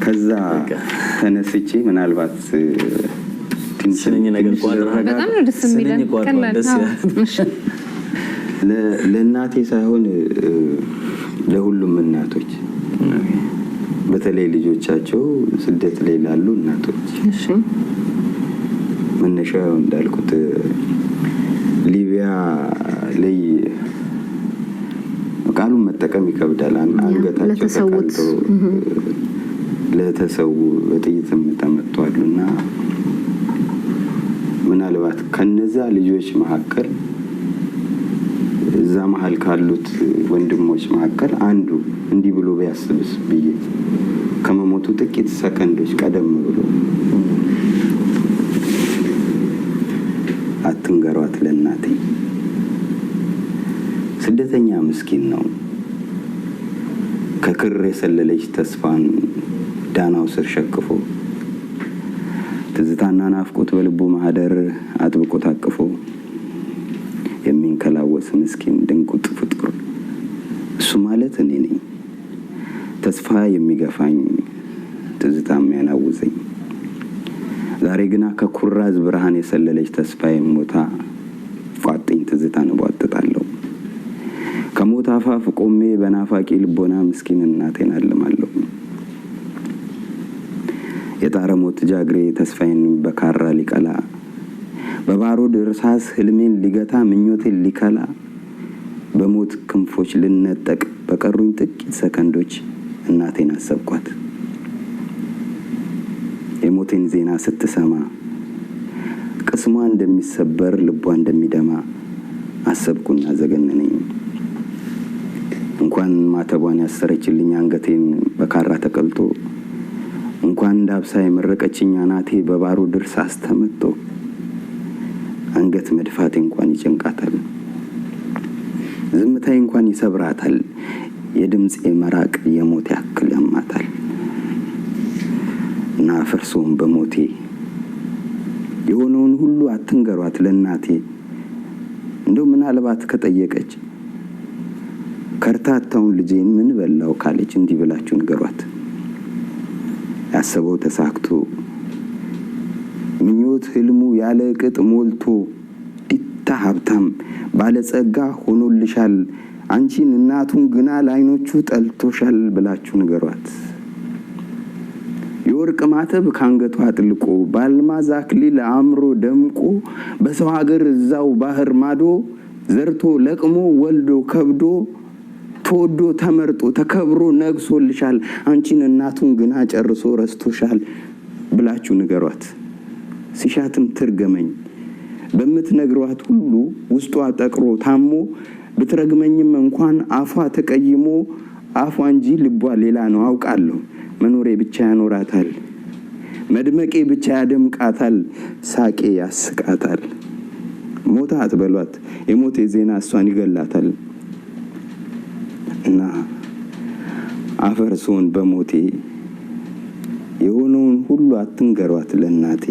ከዛ ተነስቼ ምናልባት ትንሽኝ ነገር ቋጥራ በጣም ነው ደስ የሚለው ቀላል ለእናቴ ሳይሆን ለሁሉም እናቶች በተለይ ልጆቻቸው ስደት ላይ ላሉ እናቶች እሺ መነሻው እንዳልኩት ሊቢያ ላይ ቃሉን መጠቀም ይከብዳል። አንገታቸው ተቃልቶ ለተሰው በጥይትም ተመቷልና ምናልባት ከነዛ ልጆች መካከል እዛ መሃል ካሉት ወንድሞች መካከል አንዱ እንዲህ ብሎ ቢያስብስ ብዬ ከመሞቱ ጥቂት ሰከንዶች ቀደም ብሎ አትንገሯት ለእናቴ ስደተኛ ምስኪን ነው ከክር የሰለለች ተስፋን ዳናው ስር ሸክፎ ትዝታና ናፍቆት በልቡ ማህደር አጥብቆ ታቅፎ የሚንከላወስ ምስኪን ድንቁጥ ፍጡር እሱ ማለት እኔ ነኝ ተስፋ የሚገፋኝ ትዝታ የሚያናውዘኝ ዛሬ ግና ከኩራዝ ብርሃን የሰለለች ተስፋዬ ሞታ ፏጥኝ ትዝታን እቧጥጣለሁ ከሞት አፋፍ ቆሜ በናፋቂ ልቦና ምስኪን እናቴን አልማለሁ የጣረ ሞት ጃግሬ ተስፋዬን በካራ ሊቀላ በባሩድ እርሳስ ህልሜን ሊገታ ምኞቴን ሊከላ በሞት ክንፎች ልነጠቅ በቀሩኝ ጥቂት ሰከንዶች እናቴን አሰብኳት የሞቴን ዜና ስትሰማ ቅስሟ እንደሚሰበር ልቧ እንደሚደማ አሰብኩና ዘገነነኝ እንኳን ማተቧን ያሰረችልኝ አንገቴን በካራ ተቀልጦ እንኳን ዳብሳ የመረቀችኝ አናቴ በባሩድ እርሳስ ተመቶ አንገት መድፋቴ እንኳን ይጨንቃታል ዝምታዬ እንኳን ይሰብራታል የድምጽ መራቅ የሞት ያክል ያማታል እና ፈርሶም በሞቴ የሆነውን ሁሉ አትንገሯት ለእናቴ እንደው ምናልባት ከጠየቀች ከርታታውን ልጄን ምን በላው ካለች እንዲህ ብላችሁ ንገሯት ያሰበው ተሳክቶ ምኞት ህልሙ ያለ ቅጥ ሞልቶ ዲታ ሀብታም ባለጸጋ ሆኖልሻል አንቺን እናቱን ግና ላይኖቹ ጠልቶሻል ብላችሁ ንገሯት የወርቅ ማተብ ካንገቷ አጥልቆ ባልማዝ አክሊል አምሮ ደምቆ በሰው ሀገር እዛው ባህር ማዶ ዘርቶ ለቅሞ ወልዶ ከብዶ ተወዶ ተመርጦ ተከብሮ ነግሶልሻል አንቺን እናቱን ግና ጨርሶ ረስቶሻል ብላችሁ ንገሯት ሲሻትም ትርገመኝ በምትነግሯት ሁሉ ውስጧ ጠቅሮ ታሞ ብትረግመኝም እንኳን አፏ ተቀይሞ አፏ እንጂ ልቧ ሌላ ነው አውቃለሁ መኖሬ ብቻ ያኖራታል መድመቄ ብቻ ያደምቃታል ሳቄ ያስቃታል ሞታ አትበሏት የሞቴ ዜና እሷን ይገላታል እና አፈርሶን በሞቴ የሆነውን ሁሉ አትንገሯት ለእናቴ